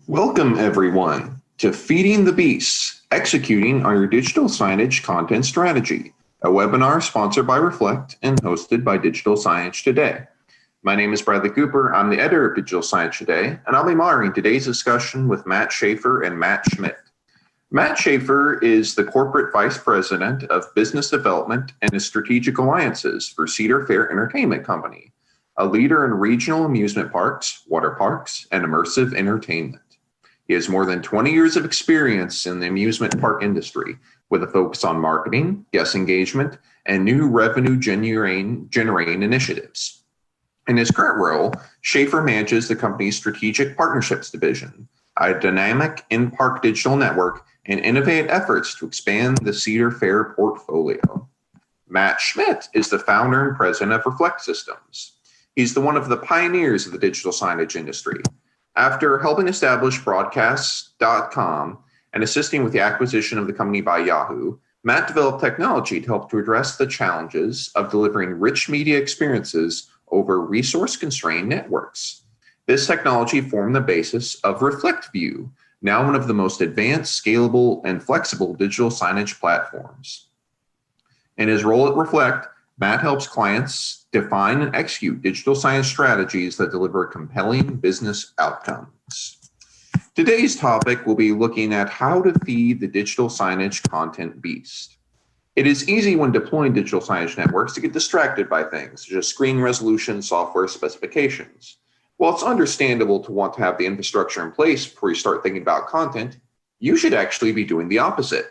Welcome, everyone, to Feeding the Beasts, Executing on Your Digital Signage Content Strategy, a webinar sponsored by Reflect and hosted by Digital Signage Today. My name is Bradley Cooper. I'm the editor of Digital Signage Today, and I'll be moderating today's discussion with Matt Schaefer and Matt Schmidt. Matt Schaefer is the Corporate Vice President of Business Development and Strategic Alliances for Cedar Fair Entertainment Company, a leader in regional amusement parks, water parks, and immersive entertainment. He has more than 20 years of experience in the amusement park industry with a focus on marketing, guest engagement, and new revenue generating initiatives. In his current role, Schaefer manages the company's strategic partnerships division, a dynamic in-park digital network, and innovative efforts to expand the Cedar Fair portfolio. Matt Schmidt is the founder and president of Reflect Systems. He's one of the pioneers of the digital signage industry. After helping establish Broadcast.com and assisting with the acquisition of the company by Yahoo, Matt developed technology to help to address the challenges of delivering rich media experiences over resource-constrained networks. This technology formed the basis of ReflectView, now one of the most advanced, scalable, and flexible digital signage platforms. In his role at Reflect, Matt helps clients define and execute digital signage strategies that deliver compelling business outcomes. Today's topic will be looking at how to feed the digital signage content beast. It is easy when deploying digital signage networks to get distracted by things, such as screen resolution, software specifications. While it's understandable to want to have the infrastructure in place before you start thinking about content, you should actually be doing the opposite.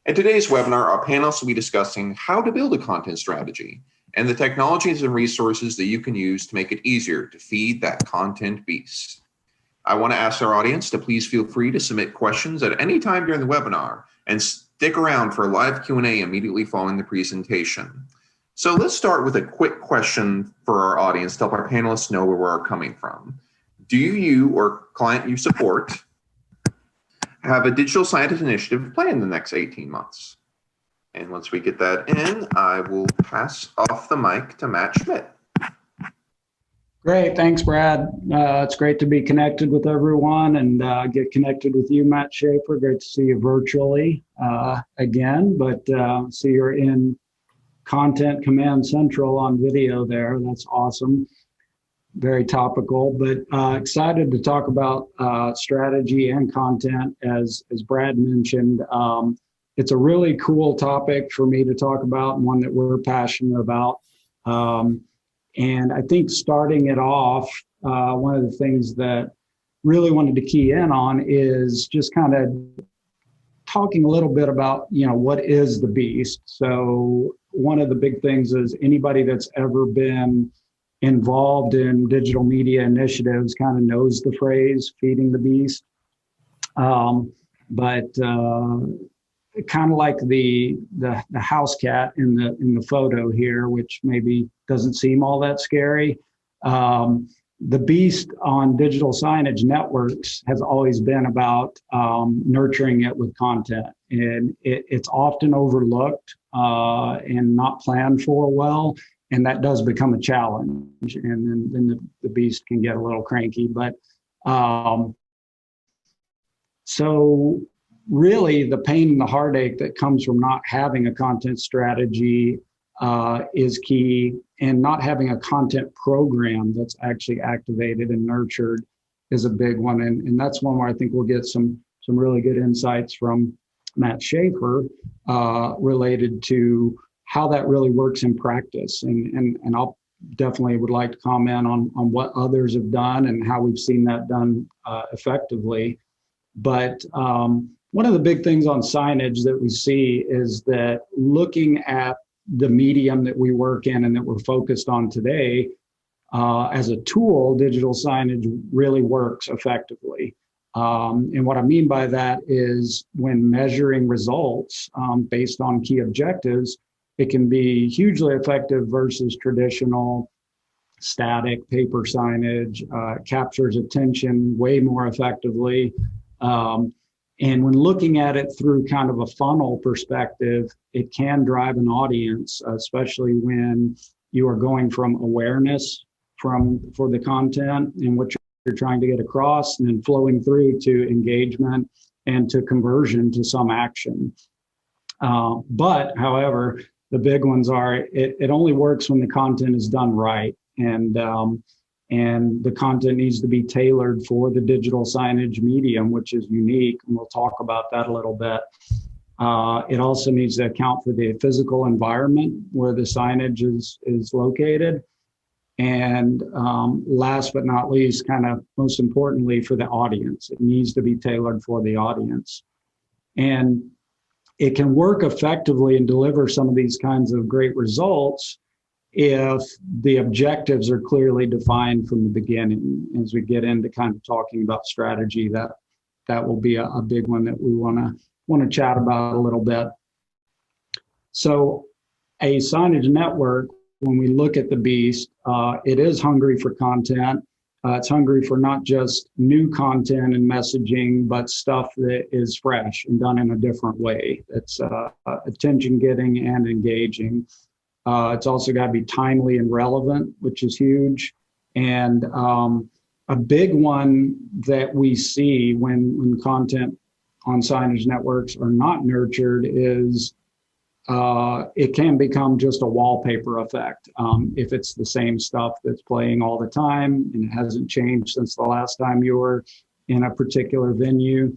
In today's webinar, our panelists will be discussing how to build a content strategy and the technologies and resources that you can use to make it easier to feed that content beast. I want to ask our audience to please feel free to submit questions at any time during the webinar and stick around for a live Q&A immediately following the presentation. So let's start with a quick question for our audience to help our panelists know where we're coming from. Do you or client you support have a digital signage initiative planned in the next 18 months? And once we get that in, I will pass off the mic to Matt Schmidt. Great, thanks, Brad. It's great to be connected with everyone and get connected with you, Matt Schaefer. Great to see you virtually again, but see you're in Content Command Central on video there. That's awesome. Very topical, but excited to talk about strategy and content. As Brad mentioned, it's a really cool topic for me to talk about and one that we're passionate about. And I think starting it off, one of the things that really wanted to key in on is just kind of talking a little bit about, what is the beast? So one of the big things is anybody that's ever been involved in digital media initiatives kind of knows the phrase feeding the beast. But kind of like the house cat in the photo here, which maybe doesn't seem all that scary. The beast on digital signage networks has always been about nurturing it with content, and it's often overlooked and not planned for well, and that does become a challenge, and then the beast can get a little cranky. But so really the pain and the heartache that comes from not having a content strategy is key, and not having a content program that's actually activated and nurtured is a big one. And that's one where I think we'll get some really good insights from Matt Schaefer related to how that really works in practice. And I'll definitely would like to comment on what others have done and how we've seen that done effectively. But one of the big things on signage that we see is that looking at the medium that we work in and that we're focused on today, as a tool, digital signage really works effectively. And what I mean by that is when measuring results based on key objectives, it can be hugely effective versus traditional static paper signage, captures attention way more effectively. And when looking at it through kind of a funnel perspective, it can drive an audience, especially when you are going from awareness for the content and what you're trying to get across, and then flowing through to engagement and to conversion to some action. But however, the big ones are it only works when the content is done right, and the content needs to be tailored for the digital signage medium, which is unique, and we'll talk about that a little bit. It also needs to account for the physical environment where the signage is located. And last but not least, kind of most importantly, for the audience. It needs to be tailored for the audience. And it can work effectively and deliver some of these kinds of great results if the objectives are clearly defined from the beginning. As we get into kind of talking about strategy, that will be a big one that we want to chat about a little bit. So a signage network, when we look at the beast, it is hungry for content. It's hungry for not just new content and messaging, but stuff that is fresh and done in a different way. It's attention getting and engaging. It's also got to be timely and relevant, which is huge. And a big one that we see when content on signage networks are not nurtured is it can become just a wallpaper effect. If it's the same stuff that's playing all the time and it hasn't changed since the last time you were in a particular venue.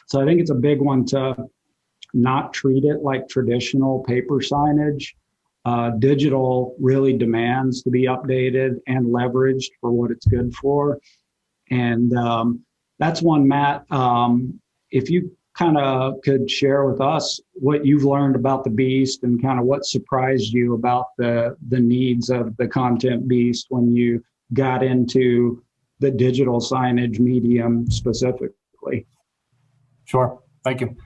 So I think it's a big one to not treat it like traditional paper signage. Digital really demands to be updated and leveraged for what it's good for. And that's one, Matt, if you kind of could share with us what you've learned about the beast and kind of what surprised you about the needs of the content beast when you got into the digital signage medium specifically. Sure. Thank you.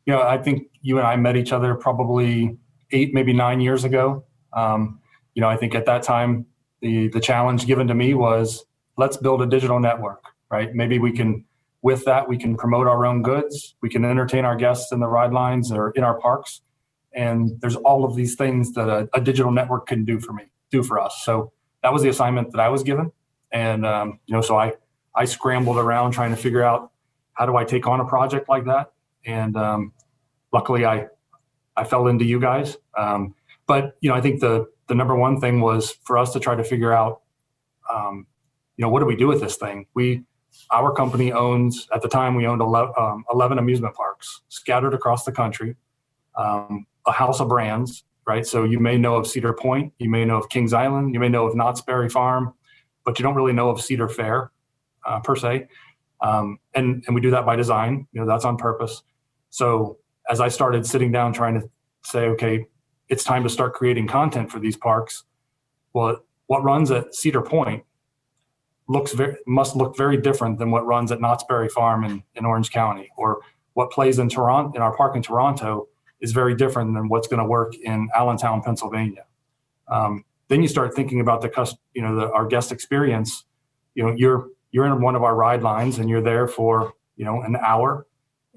You know, I think you and I met each other probably 8, maybe 9 years ago. You know, I think at that time, the challenge given to me was, let's build a digital network, right? Maybe we can, with that, we can promote our own goods. We can entertain our guests in the ride lines or in our parks. And there's all of these things that a digital network can do for us. So that was the assignment that I was given. And, you know, so I scrambled around trying to figure out, how do I take on a project like that? And luckily I fell into you guys. But, you know, I think the number one thing was for us to try to figure out, you know, what do we do with this thing? Our company owns, at the time, we owned 11 amusement parks scattered across the country, a house of brands, right? So you may know of Cedar Point, you may know of Kings Island, you may know of Knott's Berry Farm, but you don't really know of Cedar Fair per se. And we do that by design, you know, that's on purpose. So as I started sitting down trying to say, okay, it's time to start creating content for these parks. Well, what runs at Cedar Point must look very different than what runs at Knott's Berry Farm in Orange County, or what plays in Toronto, in our park in Toronto, is very different than what's going to work in Allentown, Pennsylvania. Then you start thinking about our guest experience. You know, you're in one of our ride lines and you're there for, you know, an hour,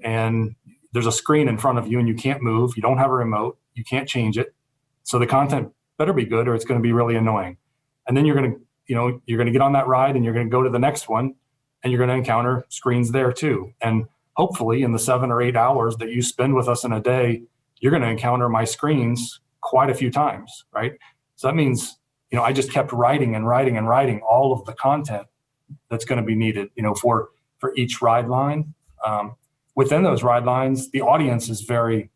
and there's a screen in front of you and you can't move. You don't have a remote. You can't change it. So the content better be good or it's going to be really annoying. And then you're going to get on that ride and you're going to go to the next one and you're going to encounter screens there too. And hopefully in the 7 or 8 hours that you spend with us in a day, you're going to encounter my screens quite a few times, right? So that means, you know, I just kept writing and writing and writing all of the content that's going to be needed, you know, for each ride line. Within those ride lines, the audience is varies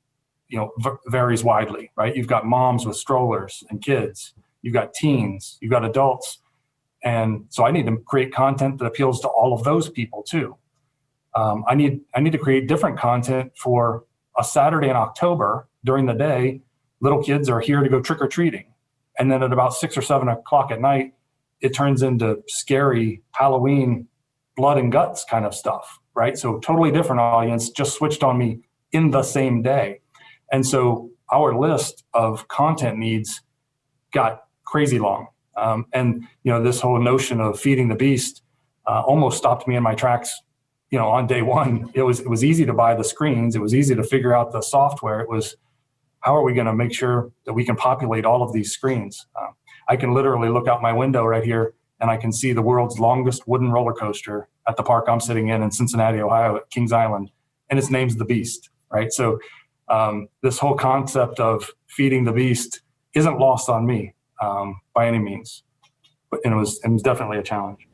widely, right? You've got moms with strollers and kids, you've got teens, you've got adults. And so I need to create content that appeals to all of those people too. I need to create different content for a Saturday in October during the day. Little kids are here to go trick-or-treating. And then at about 6 or 7 o'clock at night, it turns into scary Halloween blood and guts kind of stuff, right? So totally different audience just switched on me in the same day. And so our list of content needs got crazy long. And, you know, this whole notion of feeding the beast almost stopped me in my tracks, you know, on day one. It was easy to buy the screens. It was easy to figure out the software. It was, how are we going to make sure that we can populate all of these screens? I can literally look out my window right here and I can see the world's longest wooden roller coaster at the park I'm sitting in Cincinnati, Ohio, at Kings Island, and its name's the Beast, right? So this whole concept of feeding the beast isn't lost on me by any means, but it was definitely a challenge.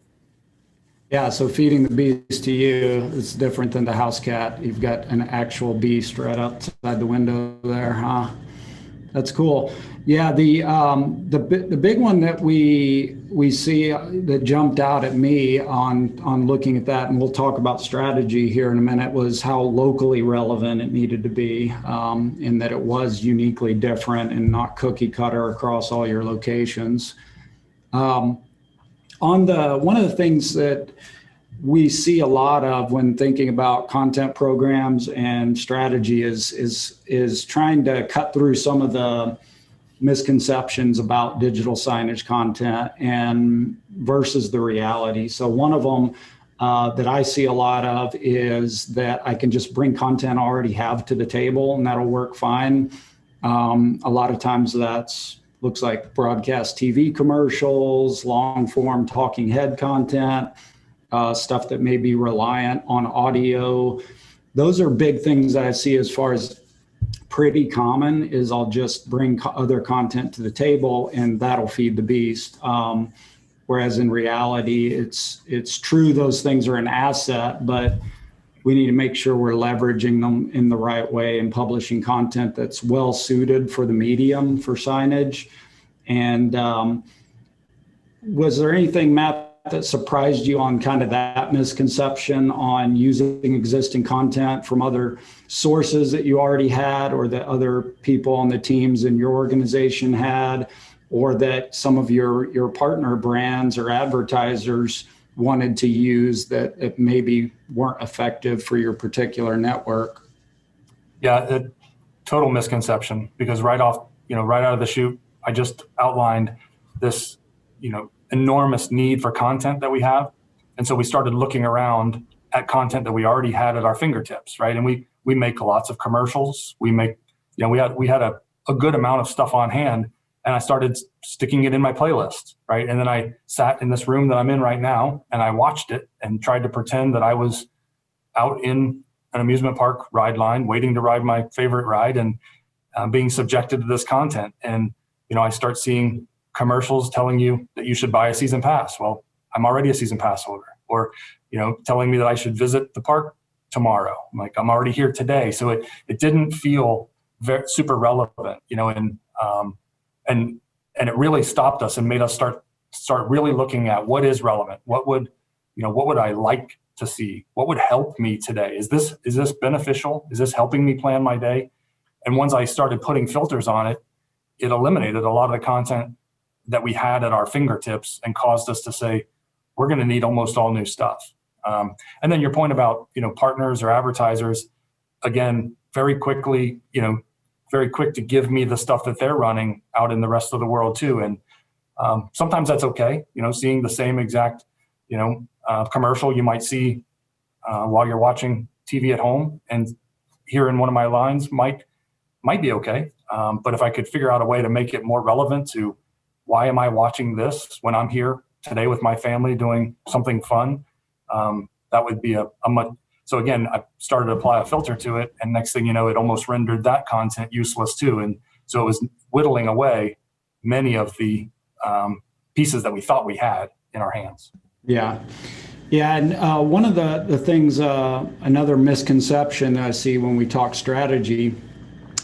Yeah, so feeding the beast to you is different than the house cat. You've got an actual beast right outside the window there, huh? That's cool. Yeah, the big one that we see that jumped out at me on looking at that, and we'll talk about strategy here in a minute, was how locally relevant it needed to be, in that it was uniquely different and not cookie cutter across all your locations. One of the things that we see a lot of when thinking about content programs and strategy is trying to cut through some of the misconceptions about digital signage content and versus the reality. So one of them that I see a lot of is that I can just bring content I already have to the table and that'll work fine. A lot of times looks like broadcast TV commercials, long form talking head content, stuff that may be reliant on audio. Those are big things that I see as far as pretty common is I'll just bring other content to the table and that'll feed the beast. Whereas in reality, it's true those things are an asset, but we need to make sure we're leveraging them in the right way and publishing content that's well suited for the medium for signage. And was there anything, Matt, that surprised you on kind of that misconception on using existing content from other sources that you already had or that other people on the teams in your organization had, or that some of your partner brands or advertisers wanted to use that it maybe weren't effective for your particular network? Yeah, a total misconception, because right out of the chute, I just outlined this, enormous need for content that we have. And so we started looking around at content that we already had at our fingertips, right? And we make lots of commercials. We make, we had a good amount of stuff on hand, and I started sticking it in my playlist, right? And then I sat in this room that I'm in right now and I watched it and tried to pretend that I was out in an amusement park ride line, waiting to ride my favorite ride and being subjected to this content. And, I start seeing commercials telling you that you should buy a season pass. Well, I'm already a season pass holder. Or, telling me that I should visit the park tomorrow. I'm like, I'm already here today. So it didn't feel super relevant, and it really stopped us and made us start really looking at what is relevant. What would I like to see? What would help me today? Is this beneficial? Is this helping me plan my day? And once I started putting filters on it, it eliminated a lot of the content that we had at our fingertips and caused us to say, we're going to need almost all new stuff. And then your point about, partners or advertisers, again, very quick to give me the stuff that they're running out in the rest of the world too. And sometimes that's okay. Seeing the same exact, commercial you might see while you're watching TV at home and hearing one of my lines might be okay. But if I could figure out a way to make it more relevant to why am I watching this when I'm here today with my family doing something fun, that would be a much. So again, I started to apply a filter to it, and next thing you know, it almost rendered that content useless too. And so it was whittling away many of the pieces that we thought we had in our hands. Yeah. Yeah, and one of the things, another misconception that I see when we talk strategy,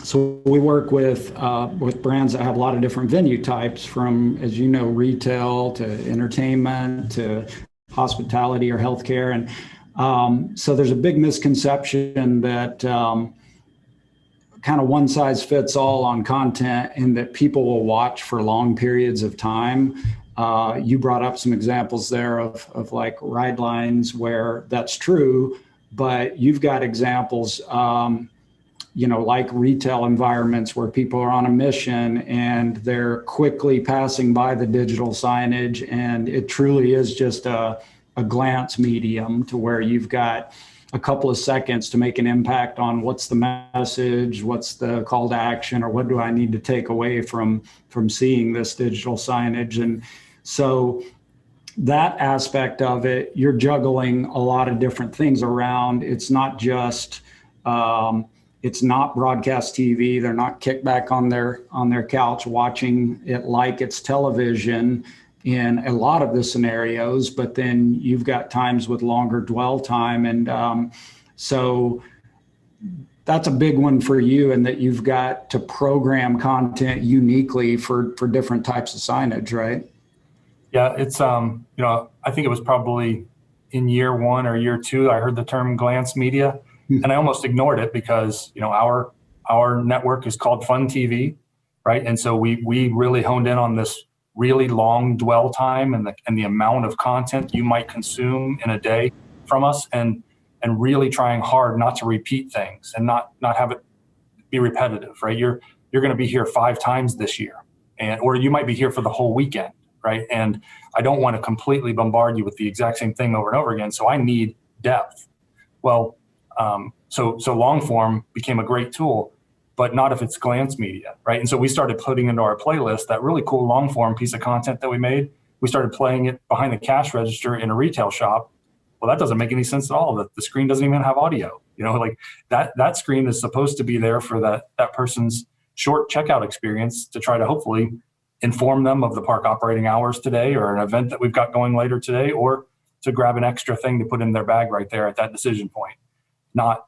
so we work with brands that have a lot of different venue types, from, as you know, retail to entertainment to hospitality or healthcare. And so there's a big misconception that kind of one size fits all on content and that people will watch for long periods of time. You brought up some examples there of like ride lines where that's true, but you've got examples like retail environments where people are on a mission and they're quickly passing by the digital signage, and it truly is just a glance medium to where you've got a couple of seconds to make an impact on what's the message, what's the call to action, or what do I need to take away from seeing this digital signage. And so that aspect of it, you're juggling a lot of different things around. It's not just, it's not broadcast TV. They're not kicked back on their couch watching it like it's television in a lot of the scenarios. But then you've got times with longer dwell time, and so that's a big one for you, in that you've got to program content uniquely for different types of signage, right? Yeah, it's I think it was probably in year one or year two, I heard the term glance media, and I almost ignored it because our network is called Fun TV, right? And so we really honed in on this really long dwell time and the amount of content you might consume in a day from us, and really trying hard not to repeat things and not have it be repetitive, right? You're going to be here 5 times this year, or you might be here for the whole weekend, right? And I don't want to completely bombard you with the exact same thing over and over again. So I need depth. Well, so long form became a great tool, but not if it's glance media, right? And so we started putting into our playlist that really cool long form piece of content that we made. We started playing it behind the cash register in a retail shop. Well, that doesn't make any sense at all. The screen doesn't even have audio. Like that screen is supposed to be there for that person's short checkout experience, to try to hopefully inform them of the park operating hours today, or an event that we've got going later today, or to grab an extra thing to put in their bag right there at that decision point, not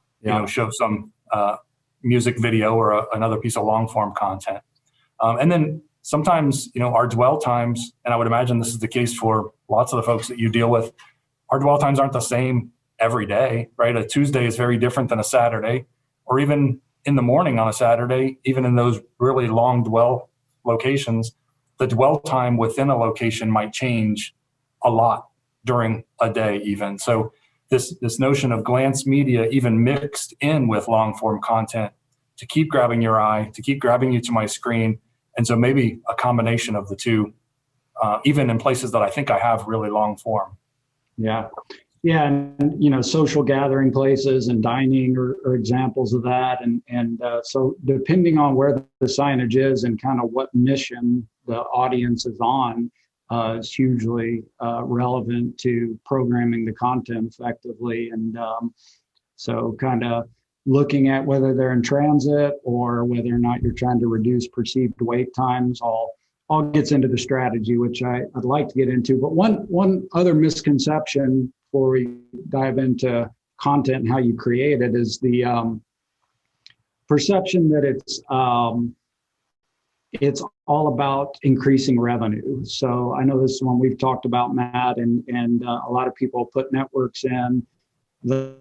show some music video or another piece of long form content. And then sometimes, our dwell times, and I would imagine this is the case for lots of the folks that you deal with, our dwell times aren't the same every day, right? A Tuesday is very different than a Saturday, or even in the morning on a Saturday. Even in those really long dwell locations, the dwell time within a location might change a lot during a day even. So this notion of glance media, even mixed in with long form content, to keep grabbing your eye, to keep grabbing you to my screen. And so maybe a combination of the two, even in places that I think I have really long form. Yeah. Yeah. And, social gathering places and dining are examples of that. And so depending on where the signage is and kind of what mission the audience is on, is hugely relevant to programming the content effectively. And so kind of looking at whether they're in transit or whether or not you're trying to reduce perceived wait times, all gets into the strategy, which I'd like to get into. But one other misconception before we dive into content and how you create it is the perception that it's all about increasing revenue. So I know this is one we've talked about, Matt, and a lot of people put networks in that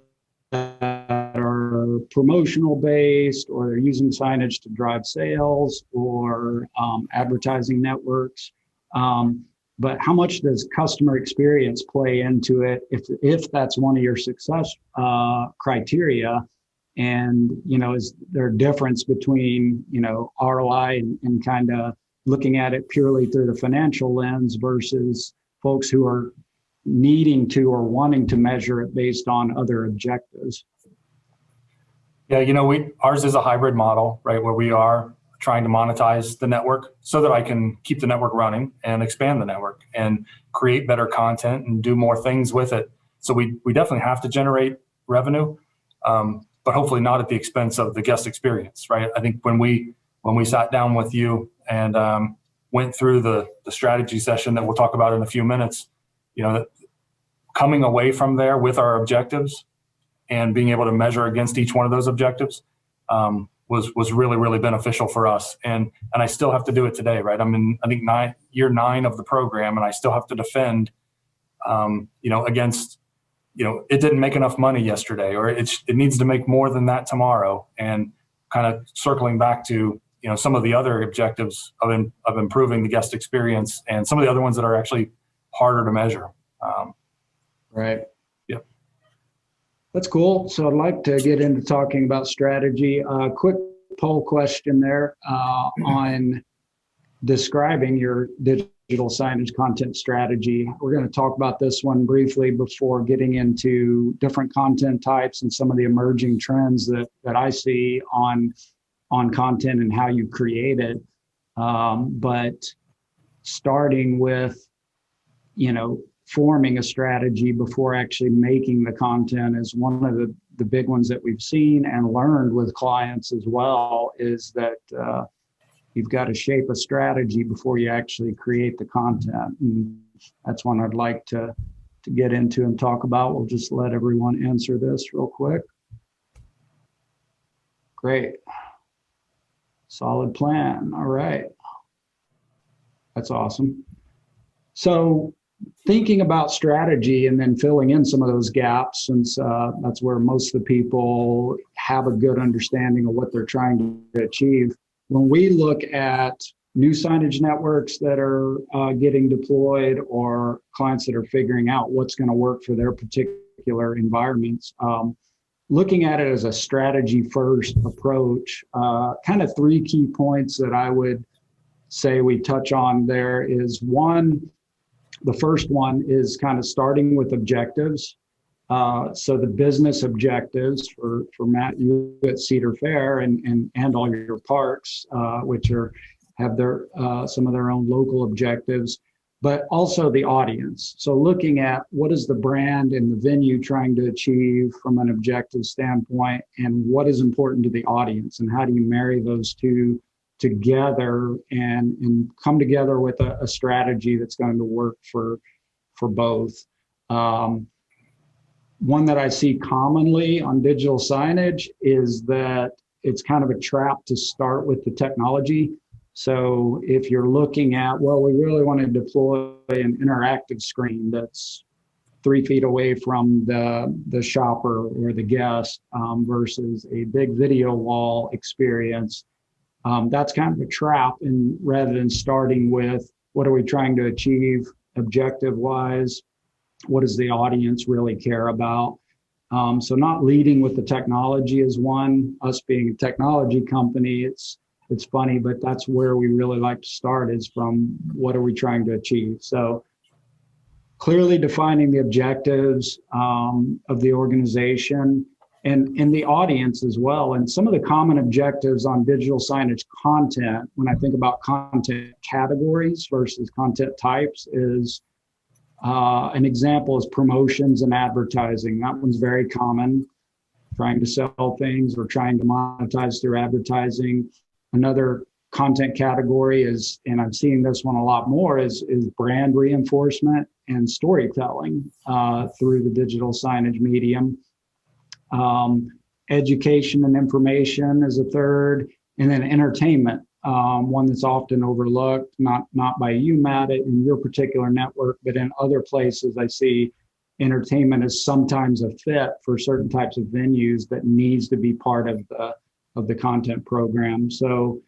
are promotional based, or they're using signage to drive sales, or advertising networks. But how much does customer experience play into it if that's one of your success criteria? And, is there a difference between, ROI and kind of looking at it purely through the financial lens versus folks who are needing to or wanting to measure it based on other objectives? Yeah, ours is a hybrid model, right, where we are trying to monetize the network so that I can keep the network running and expand the network and create better content and do more things with it. So we definitely have to generate revenue, but hopefully not at the expense of the guest experience, right? I think when we sat down with you and went through the strategy session that we'll talk about in a few minutes, coming away from there with our objectives and being able to measure against each one of those objectives was really, really beneficial for us. And I still have to do it today, right? I'm in, I think, year 9 of the program, and I still have to defend, against, it didn't make enough money yesterday, or it needs to make more than that tomorrow. And kind of circling back to, some of the other objectives of improving the guest experience, and some of the other ones that are actually harder to measure. Right. Yep. That's cool. So I'd like to get into talking about strategy. Quick poll question there on describing your digital signage content strategy. We're going to talk about this one briefly before getting into different content types and some of the emerging trends that I see on content and how you create it. But starting with, forming a strategy before actually making the content is one of the big ones that we've seen and learned with clients as well, is that you've got to shape a strategy before you actually create the content. And that's one I'd like to get into and talk about. We'll just let everyone answer this real quick. Great. Solid plan. All right. That's awesome. So thinking about strategy and then filling in some of those gaps, since that's where most of the people have a good understanding of what they're trying to achieve. When we look at new signage networks that are getting deployed, or clients that are figuring out what's going to work for their particular environments, looking at it as a strategy first approach, kind of three key points that I would say we touch on there is one, the first one is kind of starting with objectives. So the business objectives for Matt, you at Cedar Fair and all your parks, which have their some of their own local objectives, but also the audience. So looking at what is the brand and the venue trying to achieve from an objective standpoint, and what is important to the audience, and how do you marry those two together and come together with a strategy that's going to work for both. One that I see commonly on digital signage is that it's kind of a trap to start with the technology. So if you're looking at, well, we really want to deploy an interactive screen that's 3 feet away from the shopper or the guest versus a big video wall experience, that's kind of a trap. And rather than starting with what are we trying to achieve objective wise, what does the audience really care about? So not leading with the technology is one. Us being a technology company, it's funny, but that's where we really like to start, is from what are we trying to achieve. So clearly defining the objectives of the organization and the audience as well. And some of the common objectives on digital signage content, when I think about content categories versus content types, is an example is promotions and advertising. That one's very common, trying to sell things or trying to monetize through advertising. Another content category is, and I'm seeing this one a lot more, is brand reinforcement and storytelling through the digital signage medium. Education and information is a third, and then entertainment, one that's often overlooked, not by you, Matt, in your particular network, but in other places I see entertainment is sometimes a fit for certain types of venues that needs to be part of the content program. So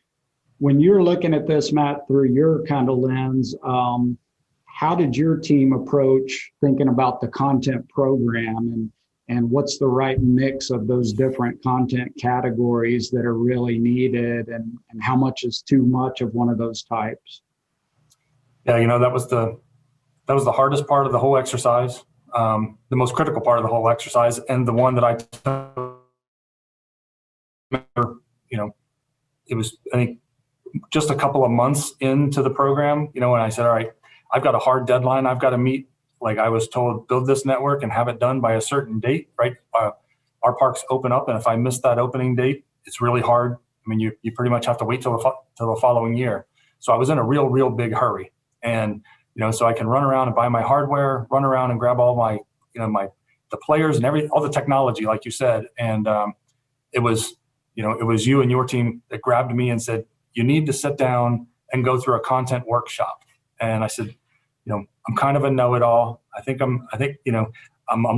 when you're looking at this, Matt, through your kind of lens, how did your team approach thinking about the content program, and what's the right mix of those different content categories that are really needed, and how much is too much of one of those types? Yeah, that was the hardest part of the whole exercise, the most critical part of the whole exercise, and the one that I remember, it was, I think, just a couple of months into the program, when I said, all right, I've got a hard deadline I've got to meet. Like I was told, build this network and have it done by a certain date, right? Our parks open up, and if I miss that opening date, it's really hard. I mean, you pretty much have to wait till the following year. So I was in a real big hurry, and so I can run around and buy my hardware, run around and grab all my, the players and all the technology, like you said. And it was you and your team that grabbed me and said, you need to sit down and go through a content workshop. And I said, I'm kind of a know-it-all. I think I'm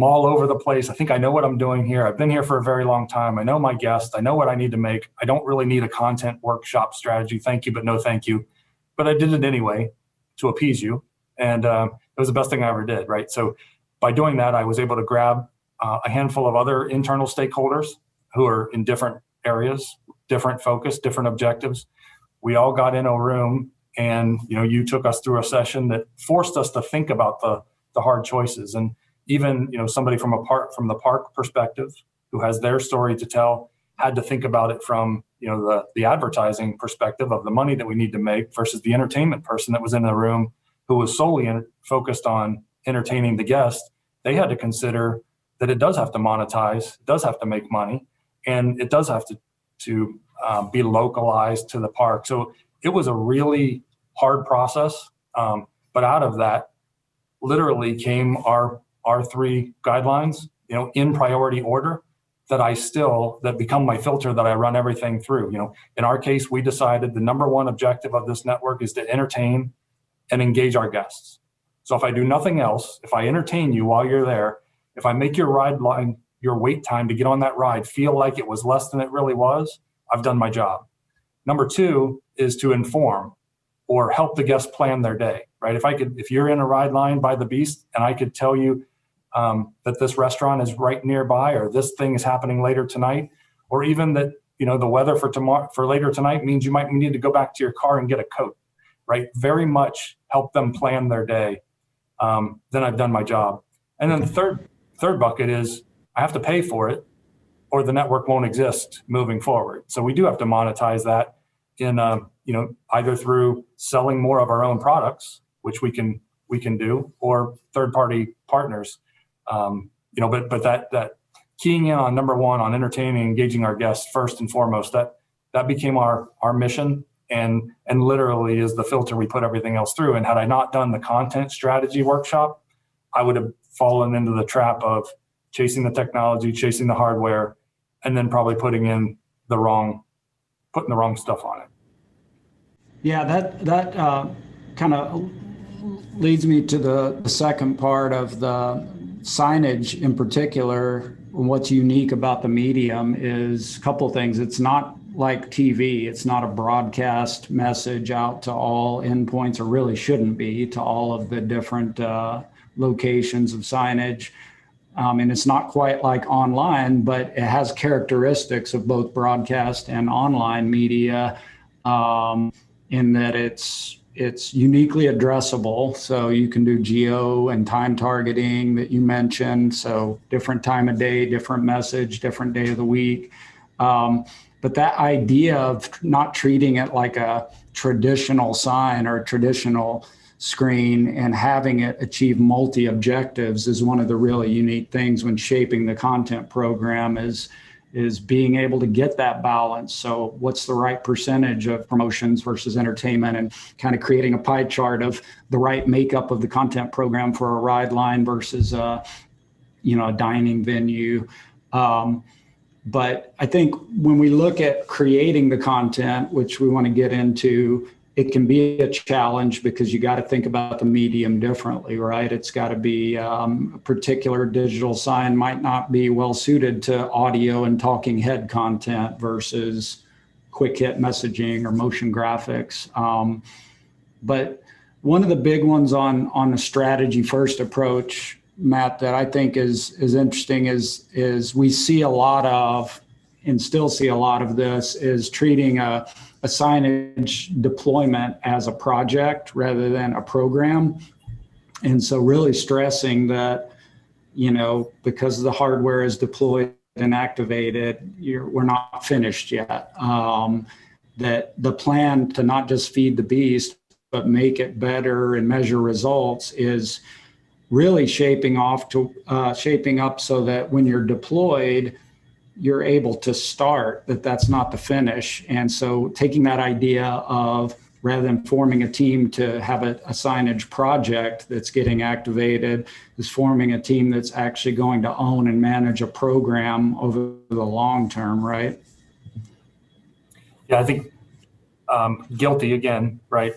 all over the place. I think I know what I'm doing here. I've been here for a very long time. I know my guests. I know what I need to make. I don't really need a content workshop strategy. Thank you, but no thank you. But I did it anyway to appease you. And it was the best thing I ever did, right? So by doing that, I was able to grab a handful of other internal stakeholders who are in different areas, different focus, different objectives. We all got in a room, and you took us through a session that forced us to think about the hard choices. And even somebody from the park perspective, who has their story to tell, had to think about it from the advertising perspective of the money that we need to make versus the entertainment person that was in the room, who was solely focused on entertaining the guest, they had to consider that it does have to monetize, it does have to make money, and it does have to be localized to the park. So it was a really hard process. But out of that literally came our 3 guidelines, in priority order, that become my filter that I run everything through. In our case, we decided the number one objective of this network is to entertain and engage our guests. So if I do nothing else, if I entertain you while you're there, if I make your ride line, your wait time to get on that ride feel like it was less than it really was, I've done my job. Number 2 is to inform or help the guests plan their day, right? If you're in a ride line by the Beast and I could tell you that this restaurant is right nearby, or this thing is happening later tonight, or even that, the weather for later tonight means you might need to go back to your car and get a coat, right? Very much help them plan their day. Then I've done my job. And then the third bucket is I have to pay for it, or the network won't exist moving forward. So we do have to monetize that in, either through selling more of our own products, which we can do, or third-party partners. But that keying in on number 1 on entertaining and engaging our guests first and foremost, that became our mission, and literally is the filter we put everything else through. And had I not done the content strategy workshop, I would have fallen into the trap of chasing the technology, chasing the hardware, and then probably putting the wrong stuff on it. Yeah, that kind of leads me to the second part of the signage in particular. What's unique about the medium is a couple things. It's not like TV. It's not a broadcast message out to all endpoints, or really shouldn't be, to all of the different locations of signage. And it's not quite like online, but it has characteristics of both broadcast and online media, in that it's uniquely addressable. So you can do geo and time targeting that you mentioned. So different time of day, different message, different day of the week. But that idea of not treating it like a traditional sign or a traditional screen and having it achieve multi-objectives is one of the really unique things when shaping the content program, is being able to get that balance. So what's the right percentage of promotions versus entertainment, and kind of creating a pie chart of the right makeup of the content program for a ride line versus a dining venue. But I think when we look at creating the content, which we want to get into, it can be a challenge because you got to think about the medium differently, right? It's got to be a particular digital sign might not be well suited to audio and talking head content versus quick hit messaging or motion graphics. But one of the big ones on the strategy first approach, Matt, that I think is interesting is we see a lot of, and still see a lot of this, is treating a signage deployment as a project rather than a program. And so really stressing that, because the hardware is deployed and activated, we're not finished yet. That the plan to not just feed the beast, but make it better and measure results is really shaping up so that when you're deployed, you're able to start, that's not the finish. And so taking that idea of, rather than forming a team to have a signage project that's getting activated, is forming a team that's actually going to own and manage a program over the long term, right? Yeah, I think guilty again, right?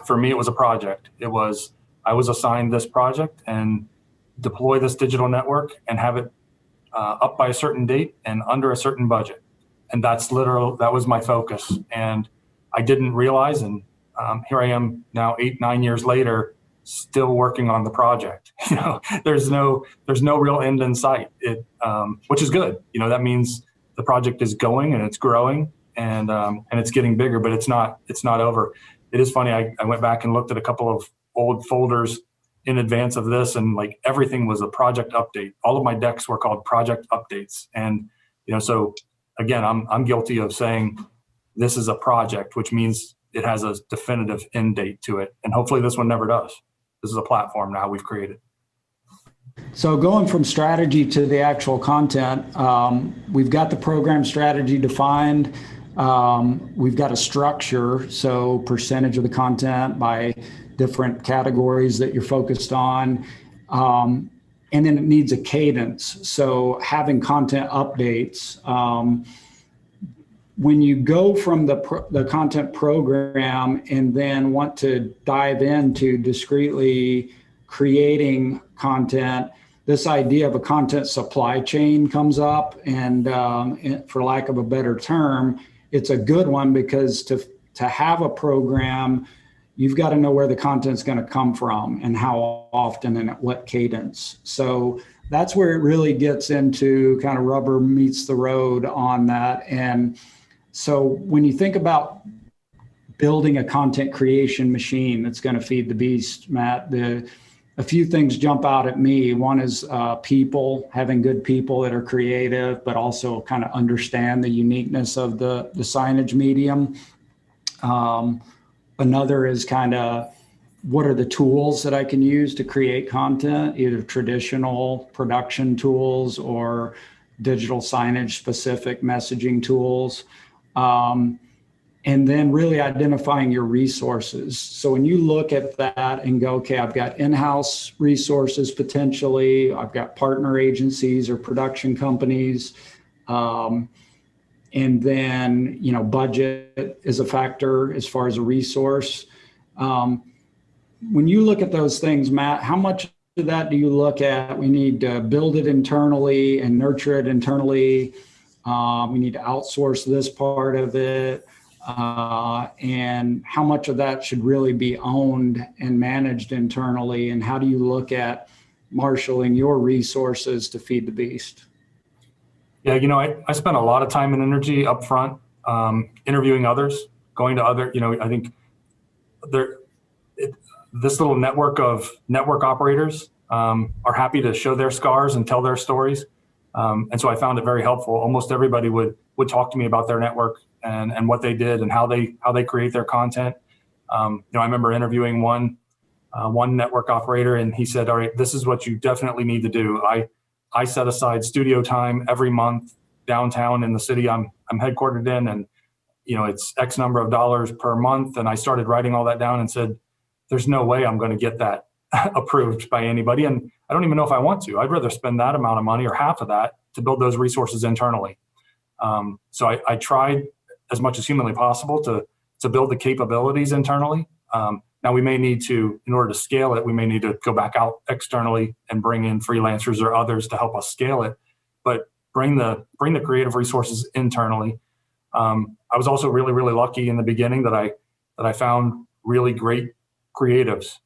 For me, it was a project. I was assigned this project and deploy this digital network and have it up by a certain date and under a certain budget. And that was my focus. And I didn't realize, and here I am now 8-9 years later, still working on the project. There's no real end in sight, which is good. That means the project is going and it's growing and it's getting bigger, but it's not over. It is funny. I went back and looked at a couple of old folders in advance of this, and like everything was a project update. All of my decks were called project updates. And, so again, I'm guilty of saying this is a project, which means it has a definitive end date to it. And hopefully this one never does. This is a platform now we've created. So going from strategy to the actual content, we've got the program strategy defined. We've got a structure, so percentage of the content by different categories that you're focused on. And then it needs a cadence. So having content updates. When you go from the content program and then want to dive into discreetly creating content, this idea of a content supply chain comes up, and for lack of a better term, it's a good one, because to have a program, you've got to know where the content's going to come from and how often and at what cadence. So that's where it really gets into kind of rubber meets the road on that. And so when you think about building a content creation machine that's going to feed the beast, Matt, a few things jump out at me. One is people, having good people that are creative, but also kind of understand the uniqueness of the signage medium. Another is kind of, what are the tools that I can use to create content, either traditional production tools or digital signage specific messaging tools. And then really identifying your resources. So when you look at that and go, okay, I've got in-house resources potentially, I've got partner agencies or production companies, and then, you know, budget is a factor as far as a resource. When you look at those things, Matt, how much of that do you look at? We need to build it internally and nurture it internally. We need to outsource this part of it. And how much of that should really be owned and managed internally? And how do you look at marshaling your resources to feed the beast? Yeah, you know, I spent a lot of time and energy up front, interviewing others, going to other, you know, I think this little network of network operators are happy to show their scars and tell their stories. And so I found it very helpful. Almost everybody would talk to me about their network and what they did and how they create their content. You know, I remember interviewing one network operator, and he said, all right, this is what you definitely need to do. I set aside studio time every month downtown in the city I'm headquartered in, and you know, it's X number of dollars per month. And I started writing all that down and said, there's no way I'm going to get that approved by anybody. And I don't even know if I want to. I'd rather spend that amount of money or half of that to build those resources internally. So I tried as much as humanly possible to build the capabilities internally. Now we may need to, in order to scale it, we may need to go back out externally and bring in freelancers or others to help us scale it, but bring the creative resources internally. I was also really, really lucky in the beginning that I found really great creatives,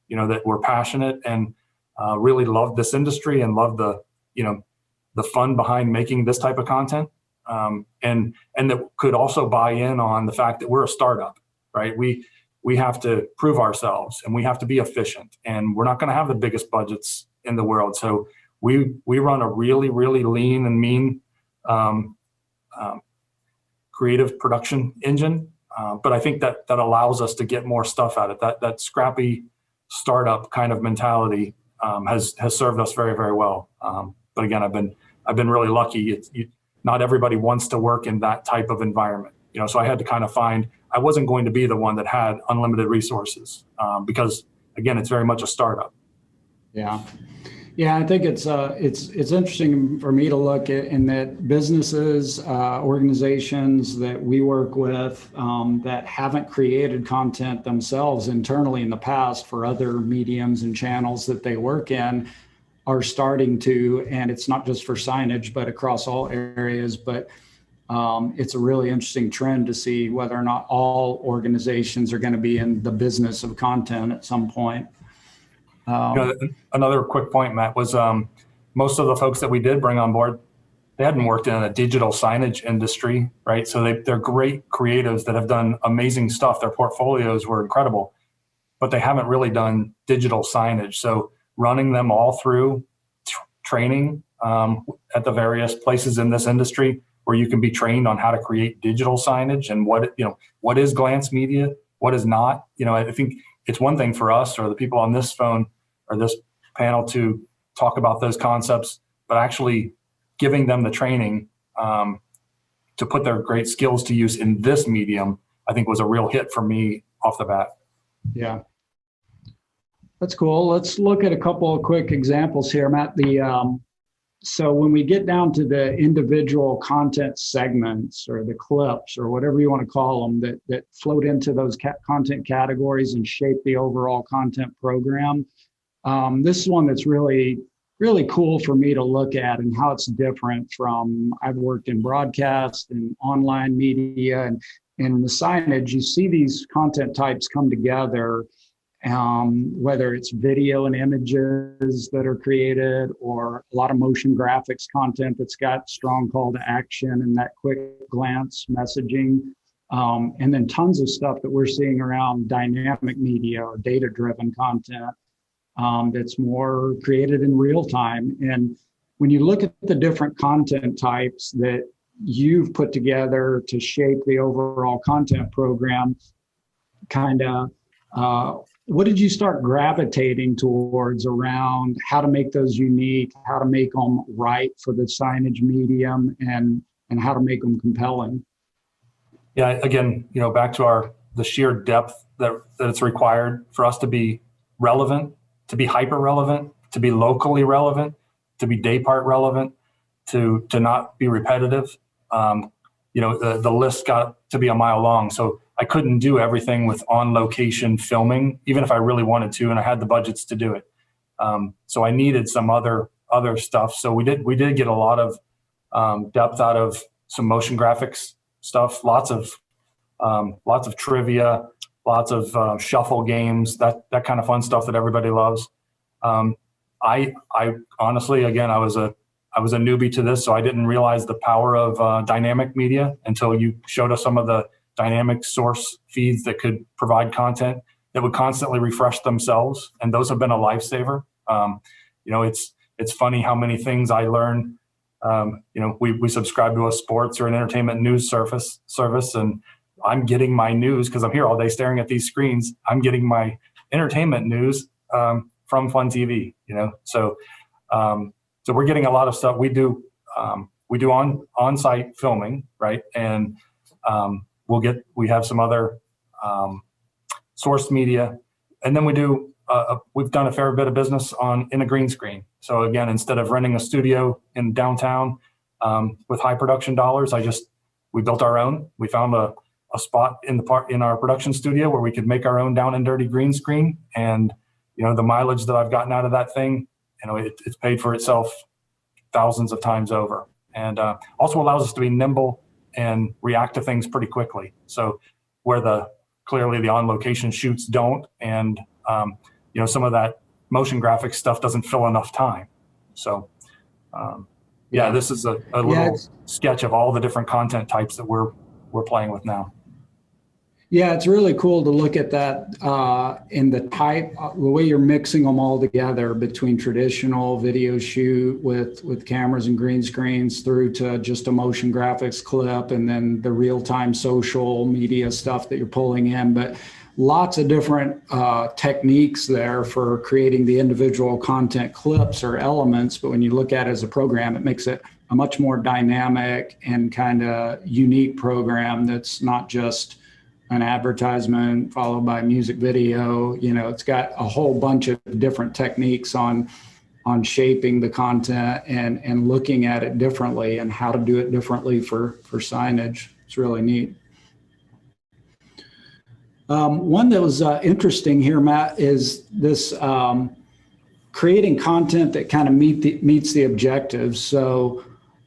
you know, that were passionate and really loved this industry and loved the fun behind making this type of content. And that could also buy in on the fact that we're a startup, right? We have to prove ourselves and we have to be efficient, and we're not going to have the biggest budgets in the world. So we run a really, really lean and mean creative production engine. But I think that allows us to get more stuff out of it. That scrappy startup kind of mentality has served us very, very well. But again, I've been really lucky. Not everybody wants to work in that type of environment, you know. So I had to kind of find. I wasn't going to be the one that had unlimited resources because, again, it's very much a startup. Yeah. Yeah, I think it's interesting for me to look at in that businesses, organizations that we work with that haven't created content themselves internally in the past for other mediums and channels that they work in are starting to, and it's not just for signage, but across all areas, but it's a really interesting trend to see whether or not all organizations are going to be in the business of content at some point. You know, another quick point, Matt, was most of the folks that we did bring on board, they hadn't worked in a digital signage industry, right? So they're great creatives that have done amazing stuff. Their portfolios were incredible, but they haven't really done digital signage. So running them all through training at the various places in this industry where you can be trained on how to create digital signage and what is glance media, what is not. You know, I think it's one thing for us or the people on this phone or this panel to talk about those concepts, but actually giving them the training to put their great skills to use in this medium, I think was a real hit for me off the bat. Yeah. That's cool. Let's look at a couple of quick examples here, Matt. So when we get down to the individual content segments or the clips or whatever you want to call them that float into those content categories and shape the overall content program, this is one that's really, really cool for me to look at and how it's different from, I've worked in broadcast and online media and in the signage. You see these content types come together, whether it's video and images that are created or a lot of motion graphics content that's got strong call to action and that quick glance messaging. And then tons of stuff that we're seeing around dynamic media or data-driven content that's more created in real time. And when you look at the different content types that you've put together to shape the overall content program, what did you start gravitating towards around how to make those unique, how to make them right for the signage medium, and how to make them compelling? Yeah, again, back to the sheer depth that it's required for us to be relevant, to be hyper relevant, to be locally relevant, to be day part relevant, to not be repetitive. The list got to be a mile long. So I couldn't do everything with on location filming, even if I really wanted to, and I had the budgets to do it. So I needed some other stuff. So we did get a lot of depth out of some motion graphics stuff, lots of trivia, lots of shuffle games, that kind of fun stuff that everybody loves. I honestly, again, I was a newbie to this, so I didn't realize the power of dynamic media until you showed us some of the dynamic source feeds that could provide content that would constantly refresh themselves, and those have been a lifesaver. It's funny how many things I learn. We subscribe to a sports or an entertainment news service, and I'm getting my news because I'm here all day staring at these screens. I'm getting my entertainment news from Fun TV. So we're getting a lot of stuff. We do on-site filming, right? And we have some other sourced media, and then we've done a fair bit of business in a green screen. So again, instead of renting a studio in downtown with high production dollars, we built our own. We found a spot in our production studio where we could make our own down and dirty green screen, and the mileage that I've gotten out of that thing, it's paid for itself thousands of times over, and also allows us to be nimble and react to things pretty quickly. So where clearly the on-location shoots don't, and some of that motion graphics stuff doesn't fill enough time. So this is a little sketch of all the different content types that we're playing with now. Yeah, it's really cool to look at that in the way you're mixing them all together between traditional video shoot with cameras and green screens through to just a motion graphics clip, and then the real-time social media stuff that you're pulling in. But lots of different techniques there for creating the individual content clips or elements. But when you look at it as a program, it makes it a much more dynamic and kind of unique program that's not just an advertisement followed by music video. It's got a whole bunch of different techniques on shaping the content and looking at it differently and how to do it differently for signage. It's really neat. One that was interesting here, Matt, is this creating content that kind of meets the objectives. So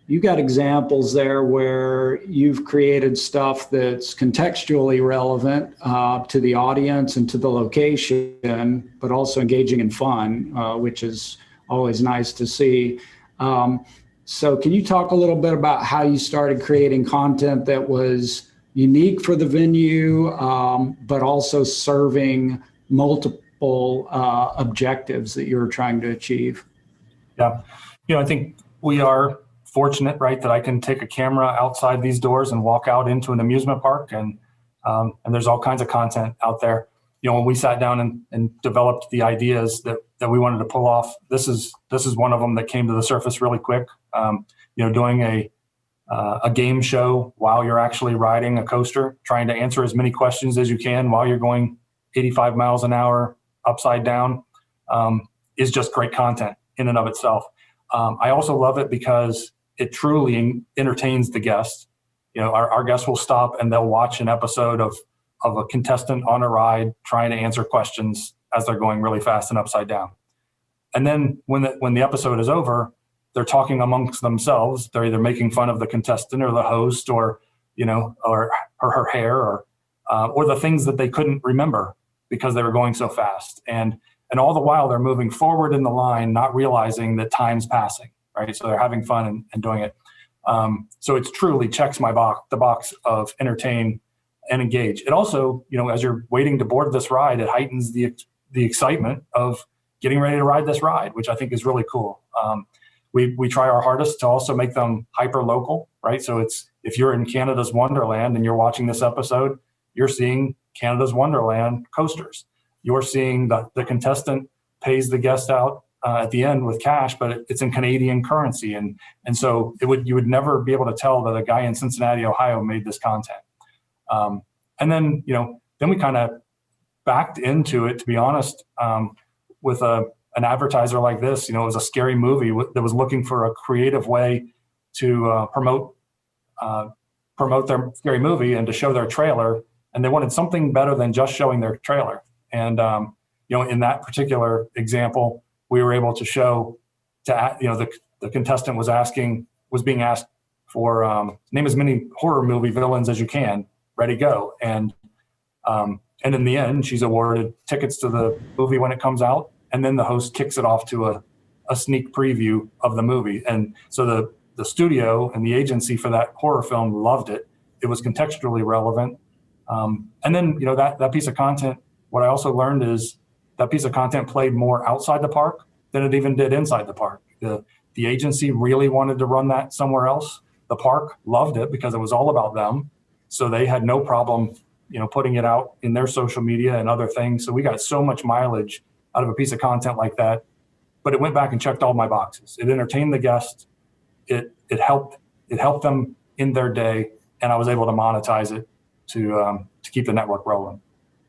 you got examples there where you've created stuff that's contextually relevant to the audience and to the location, but also engaging and fun, which is always nice to see. So can you talk a little bit about how you started creating content that was unique for the venue, but also serving multiple objectives that you're trying to achieve? Yeah, I think we are fortunate, right, that I can take a camera outside these doors and walk out into an amusement park, and there's all kinds of content out there. When we sat down and developed the ideas that that we wanted to pull off. This is one of them that came to the surface really quick. Doing a game show while you're actually riding a coaster, trying to answer as many questions as you can while you're going 85 miles an hour upside down, is just great content in and of itself. I also love it because it truly entertains the guests. Our guests will stop and they'll watch an episode of a contestant on a ride trying to answer questions as they're going really fast and upside down. And then when the episode is over, they're talking amongst themselves. They're either making fun of the contestant or the host, or her hair, or the things that they couldn't remember because they were going so fast. And all the while they're moving forward in the line, not realizing that time's passing, right? So they're having fun and doing it. So it truly checks the box of entertain and engage. It also, as you're waiting to board this ride, it heightens the excitement of getting ready to ride this ride, which I think is really cool. We try our hardest to also make them hyper local, right? So if you're in Canada's Wonderland and you're watching this episode, you're seeing Canada's Wonderland coasters. You're seeing the contestant pays the guest out at the end with cash, but it's in Canadian currency, and so you would never be able to tell that a guy in Cincinnati, Ohio, made this content. And then we kind of backed into it, to be honest, with an advertiser like this. It was a scary movie that was looking for a creative way to promote their scary movie and to show their trailer, and they wanted something better than just showing their trailer. And in that particular example, we were able to show the contestant was being asked for name as many horror movie villains as you can, ready, go. And in the end, she's awarded tickets to the movie when it comes out, and then the host kicks it off to a sneak preview of the movie. And so the studio and the agency for that horror film loved it. It was contextually relevant. And then that piece of content, what I also learned is that piece of content played more outside the park than it even did inside the park. The agency really wanted to run that somewhere else. The park loved it because it was all about them. So they had no problem, putting it out in their social media and other things. So we got so much mileage out of a piece of content like that, but it went back and checked all my boxes. It entertained the guests. It helped them in their day, and I was able to monetize it to keep the network rolling.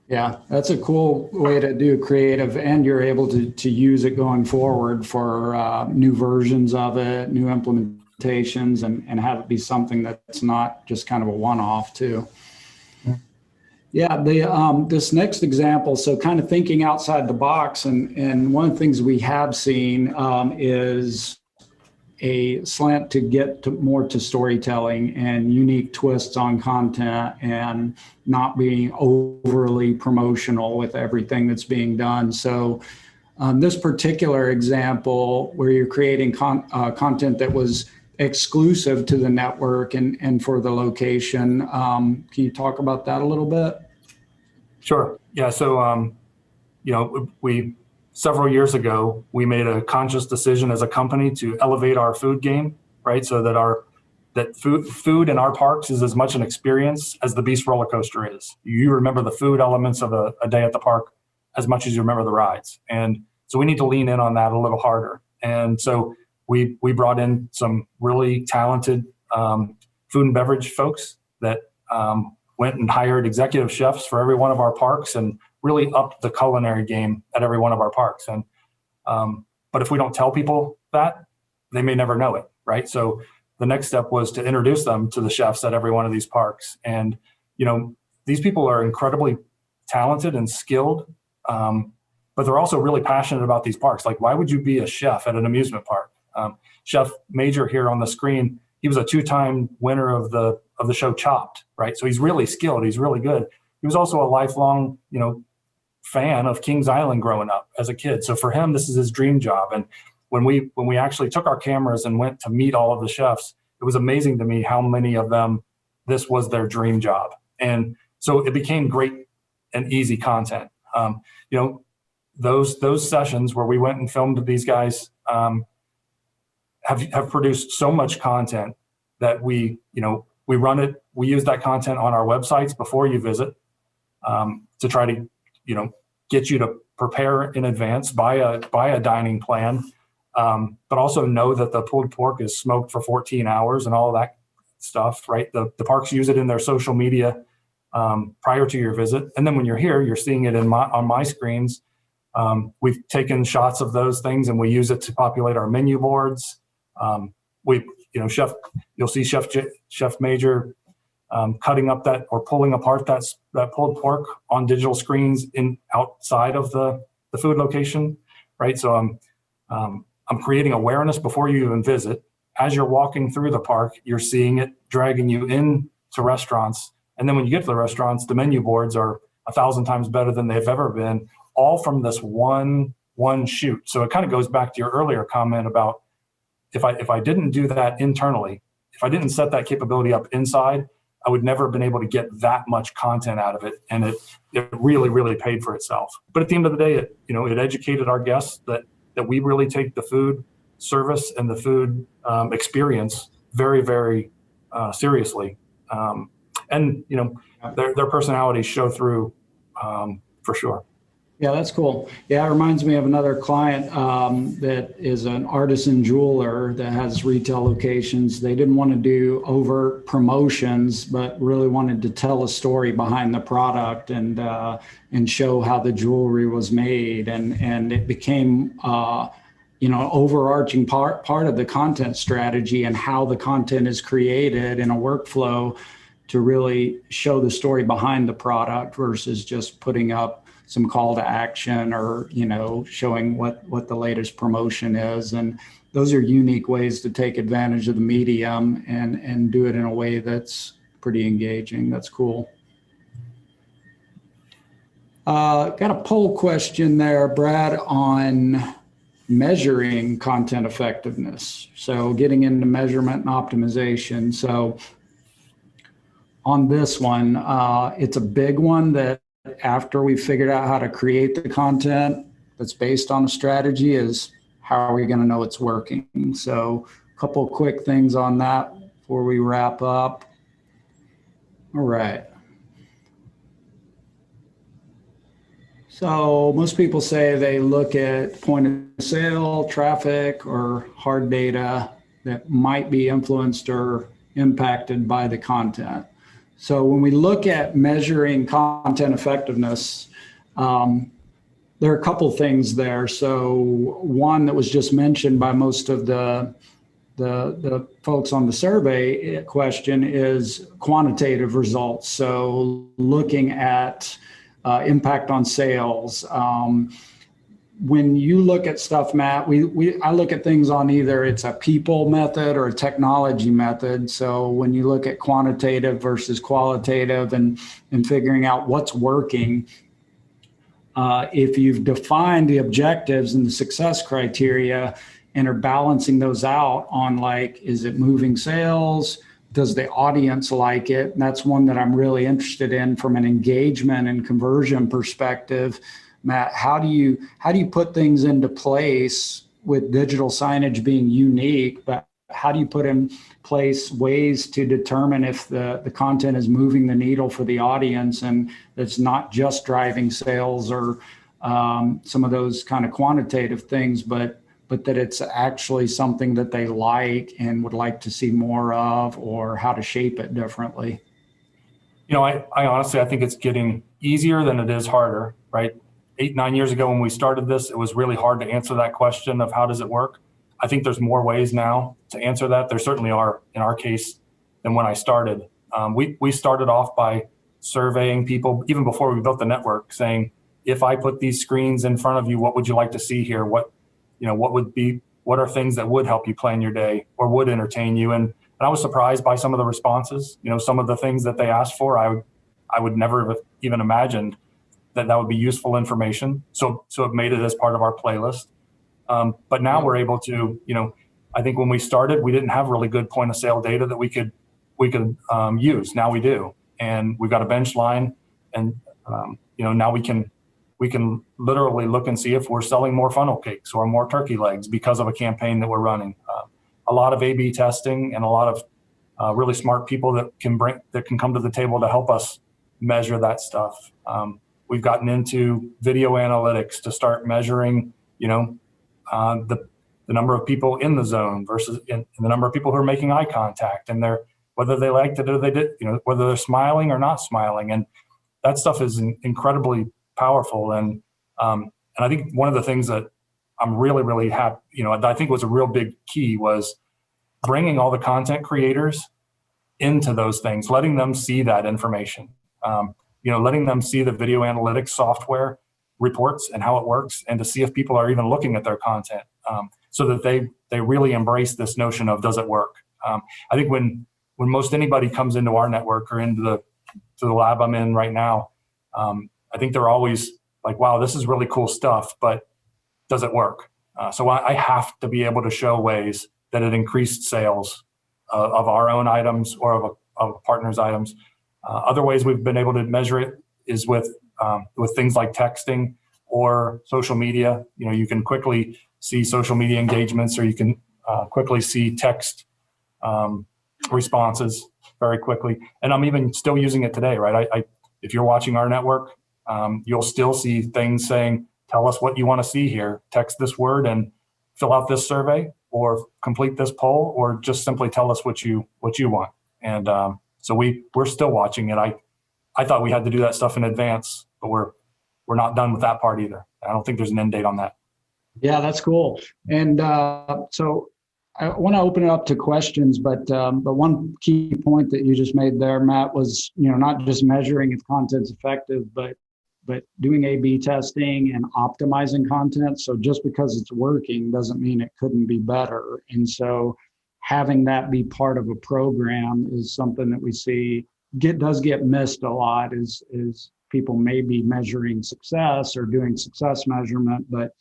Yeah, that's a cool way to do creative, and you're able to use it going forward for new versions of it, new implementations, and have it be something that's not just kind of a one-off too. Yeah, this next example, so kind of thinking outside the box, and one of the things we have seen is a slant to get more to storytelling and unique twists on content, and not being overly promotional with everything that's being done. So this particular example where you're creating content that was exclusive to the network and for the location, can you talk about that a little bit? Sure. Yeah. So, several years ago, we made a conscious decision as a company to elevate our food game, right? So that food in our parks is as much an experience as the Beast roller coaster is. You remember the food elements of a day at the park as much as you remember the rides. And so we need to lean in on that a little harder. And so we brought in some really talented food and beverage folks that went and hired executive chefs for every one of our parks and really upped the culinary game at every one of our parks. And but if we don't tell people that, they may never know it, right? So the next step was to introduce them to the chefs at every one of these parks. And these people are incredibly talented and skilled, but they're also really passionate about these parks. Like, why would you be a chef at an amusement park? Chef Major here on the screen, he was a 2-time winner of the show Chopped, right? So he's really skilled. He's really good. He was also a lifelong, fan of Kings Island growing up as a kid. So for him, this is his dream job. And when we actually took our cameras and went to meet all of the chefs, it was amazing to me how many of them, this was their dream job. And so it became great and easy content. Those sessions where we went and filmed these guys have produced so much content that we run it. We use that content on our websites before you visit to try to, get you to prepare in advance, buy a dining plan, but also know that the pulled pork is smoked for 14 hours and all of that stuff, right? The parks use it in their social media prior to your visit. And then when you're here, you're seeing it on my screens. We've taken shots of those things and we use it to populate our menu boards. You'll see Chef Major cutting up that or pulling apart that pulled pork on digital screens outside of the food location, right? So I'm creating awareness before you even visit. As you're walking through the park, you're seeing it dragging you into restaurants. And then when you get to the restaurants, the menu boards are 1,000 times better than they've ever been, all from this one shoot. So it kind of goes back to your earlier comment about if I didn't do that internally, if I didn't set that capability up inside, I would never have been able to get that much content out of it. And it really, really paid for itself. But at the end of the day, it educated our guests that we really take the food service and the food experience very, very seriously. And their personalities show through for sure. Yeah, that's cool. Yeah, it reminds me of another client that is an artisan jeweler that has retail locations. They didn't want to do overt promotions, but really wanted to tell a story behind the product and show how the jewelry was made. And it became overarching part of the content strategy and how the content is created in a workflow to really show the story behind the product versus just putting up some call to action or, showing what the latest promotion is. And those are unique ways to take advantage of the medium and do it in a way that's pretty engaging. That's cool. Got a poll question there, Brad, on measuring content effectiveness. So getting into measurement and optimization. So on this one, it's a big one that after we figured out how to create the content that's based on a strategy is how are we going to know it's working? So a couple of quick things on that before we wrap up. All right. So most people say they look at point of sale, traffic, or hard data that might be influenced or impacted by the content. So when we look at measuring content effectiveness, there are a couple things there. So one that was just mentioned by most of the folks on the survey question is quantitative results. So looking at impact on sales. When you look at stuff, Matt, I look at things on either it's a people method or a technology method. So when you look at quantitative versus qualitative and figuring out what's working, if you've defined the objectives and the success criteria and are balancing those out on is it moving sales? Does the audience like it? And that's one that I'm really interested in from an engagement and conversion perspective. Matt, how do you put things into place with digital signage being unique, but how do you put in place ways to determine if the content is moving the needle for the audience and it's not just driving sales or some of those kind of quantitative things, but that it's actually something that they like and would like to see more of, or how to shape it differently? I honestly, I think it's getting easier than it is harder, right? 8-9 years ago when we started this, it was really hard to answer that question of how does it work. I think there's more ways now to answer that. There certainly are in our case than when I started. We started off by surveying people even before we built the network, saying, if I put these screens in front of you, what would you like to see here? What are things that would help you plan your day or would entertain you? And I was surprised by some of the responses. Some of the things that they asked for, I would never have even imagined that would be useful information. So it made it as part of our playlist. But now we're able to, I think when we started, we didn't have really good point of sale data that we could use. Now we do, and we've got a bench line, and now we can literally look and see if we're selling more funnel cakes or more turkey legs because of a campaign that we're running. A lot of A/B testing and a lot of really smart people that can come to the table to help us measure that stuff. We've gotten into video analytics to start measuring, the number of people in the zone versus in the number of people who are making eye contact, and whether they liked it or they did, whether they're smiling or not smiling. And that stuff is incredibly powerful. And I think one of the things that I'm really, really happy, I think was a real big key was bringing all the content creators into those things, letting them see that information, letting them see the video analytics software reports and how it works, and to see if people are even looking at their content, so that they really embrace this notion of, does it work? I think when most anybody comes into our network or into the lab I'm in right now, I think they're always like, wow, this is really cool stuff, but does it work? So I have to be able to show ways that it increased sales of our own items or of partners' items. Other ways we've been able to measure it is with things like texting or social media. You can quickly see social media engagements, or you can quickly see text responses very quickly. And I'm even still using it today, right? If you're watching our network, you'll still see things saying, tell us what you want to see here. Text this word and fill out this survey, or complete this poll, or just simply tell us what you want. And so we're still watching it. I thought we had to do that stuff in advance, but we're not done with that part either. I don't think there's an end date on that. Yeah, that's cool. And so I want to open it up to questions, but the one key point that you just made there, Matt, was not just measuring if content's effective, but doing A/B testing and optimizing content. So just because it's working doesn't mean it couldn't be better. And so having that be part of a program is something that we see does get missed a lot, is people may be measuring success or doing success measurement, but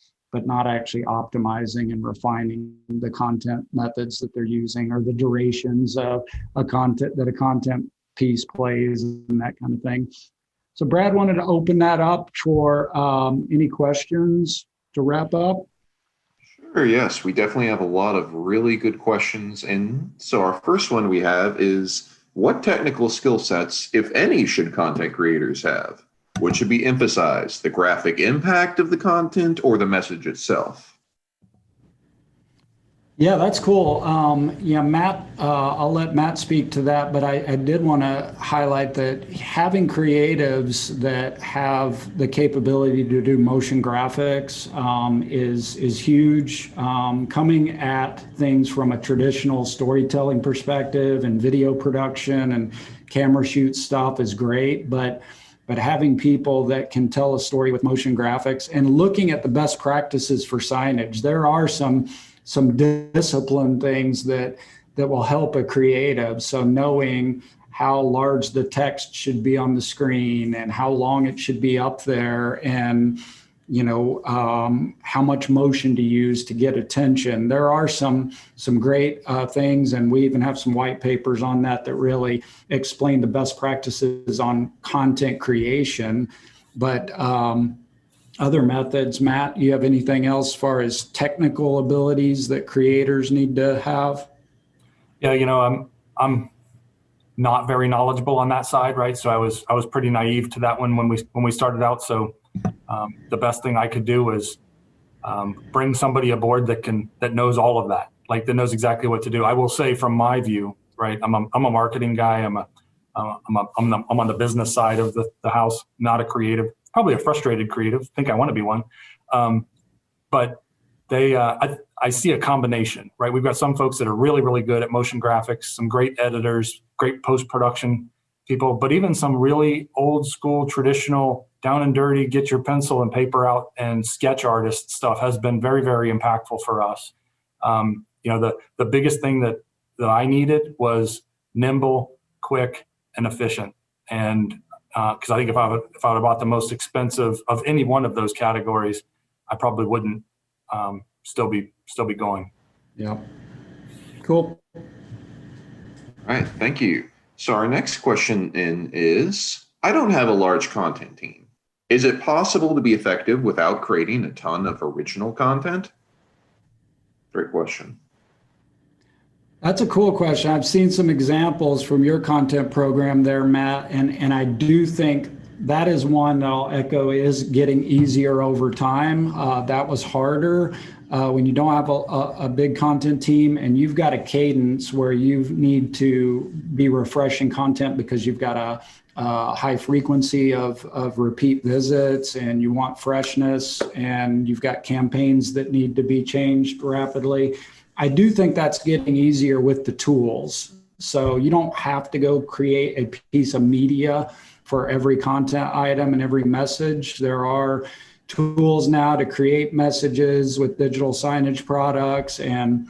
not actually optimizing and refining the content methods that they're using, or the durations of a content piece plays, and that kind of thing. So Brad wanted to open that up for any questions to wrap up. Sure, yes, we definitely have a lot of really good questions. And so our first one we have is, what technical skill sets, if any, should content creators have? What should be emphasized, the graphic impact of the content or the message itself? Yeah, that's cool. Matt, I'll let Matt speak to that, but I did want to highlight that having creatives that have the capability to do motion graphics is huge. Coming at things from a traditional storytelling perspective and video production and camera shoot stuff is great, but having people that can tell a story with motion graphics and looking at the best practices for signage, there are some discipline things that will help a creative. So knowing how large the text should be on the screen and how long it should be up there, and how much motion to use to get attention. There are some great things, and we even have some white papers on that really explain the best practices on content creation. But other methods, Matt, you have anything else as far as technical abilities that creators need to have? Yeah, I'm not very knowledgeable on that side, right? So I was pretty naive to that one when we started out. So the best thing I could do is bring somebody aboard that knows all of that, like that knows exactly what to do. I will say, from my view, right? I'm a marketing guy. I'm on the business side of the house, not a creative. Probably a frustrated creative. I think I want to be one. But I see a combination, right? We've got some folks that are really, really good at motion graphics, some great editors, great post-production people, but even some really old school, traditional, down and dirty, get your pencil and paper out and sketch artist stuff has been very, very impactful for us. The biggest thing that I needed was nimble, quick, and efficient. And because I think if I would have bought the most expensive of any one of those categories, I probably wouldn't still be going. Yeah. Cool. All right, thank you. So our next question is, I don't have a large content team. Is it possible to be effective without creating a ton of original content? Great question. That's a cool question. I've seen some examples from your content program there, Matt, and I do think that is one that I'll echo is getting easier over time. That was harder when you don't have a big content team and you've got a cadence where you need to be refreshing content because you've got a high frequency of repeat visits and you want freshness and you've got campaigns that need to be changed rapidly. I do think that's getting easier with the tools. So you don't have to go create a piece of media for every content item and every message. There are tools now to create messages with digital signage products and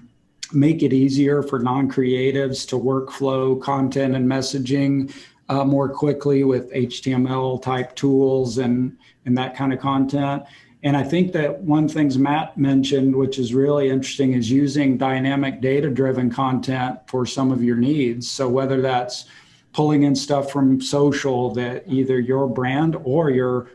make it easier for non-creatives to workflow content and messaging more quickly with HTML type tools and that kind of content. And I think that one thing Matt mentioned, which is really interesting, is using dynamic data-driven content for some of your needs. So whether that's pulling in stuff from social that either your brand or your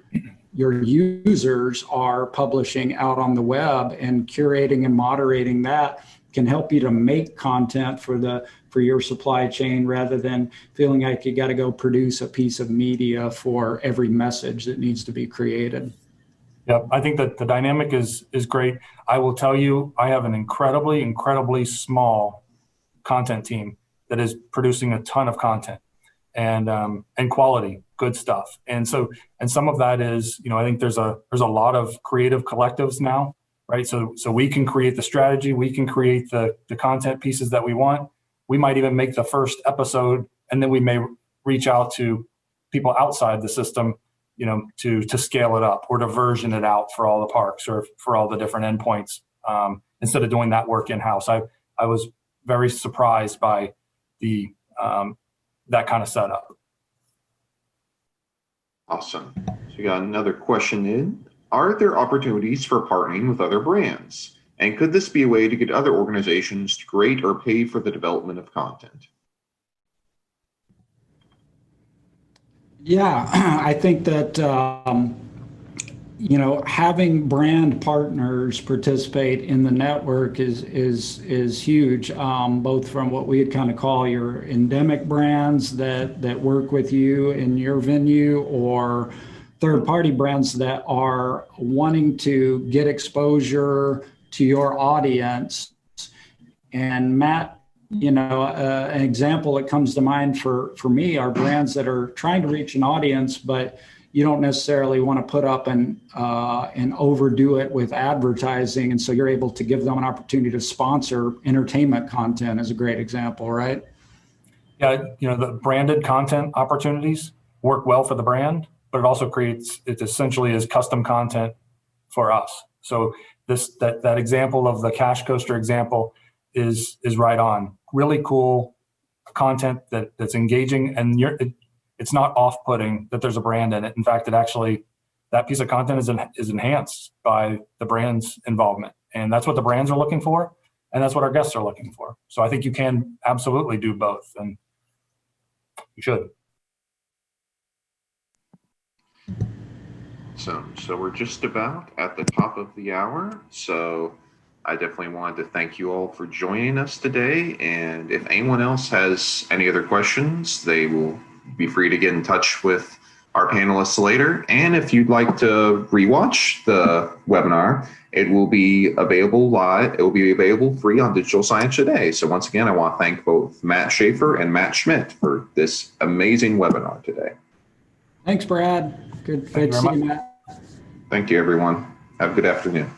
users are publishing out on the web, and curating and moderating that can help you to make content for your supply chain rather than feeling like you got to go produce a piece of media for every message that needs to be created. Yeah, I think that the dynamic is great. I will tell you, I have an incredibly small content team that is producing a ton of content and quality, good stuff. And some of that is, I think there's a lot of creative collectives now, right? So we can create the strategy, we can create the content pieces that we want. We might even make the first episode, and then we may reach out to people outside the system, to scale it up or to version it out for all the parks or for all the different endpoints, instead of doing that work in-house. I was very surprised by that kind of setup. Awesome. So we got another question in. Are there opportunities for partnering with other brands? And could this be a way to get other organizations to create or pay for the development of content? Yeah, I think that, having brand partners participate in the network is huge, both from what we would kind of call your endemic brands that work with you in your venue, or third-party brands that are wanting to get exposure to your audience. And Matt, an example that comes to mind for me are brands that are trying to reach an audience, but you don't necessarily want to put up and overdo it with advertising. And so you're able to give them an opportunity to sponsor entertainment content is a great example, right? Yeah, the branded content opportunities work well for the brand, but it also it essentially is custom content for us. So that example of the Cash Coaster example is right on. Really cool content that's engaging, and it's not off-putting that there's a brand in it. In fact, that piece of content is enhanced by the brand's involvement, and that's what the brands are looking for, and that's what our guests are looking for. So I think you can absolutely do both, and you should. So we're just about at the top of the hour. So I definitely wanted to thank you all for joining us today. And if anyone else has any other questions, they will be free to get in touch with our panelists later. And if you'd like to rewatch the webinar, it will be available live. It will be available free on Digital Signage Today. So once again, I want to thank both Matt Schaefer and Matt Schmidt for this amazing webinar today. Thanks, Brad. Good to see you, Matt. Thank you, everyone. Have a good afternoon.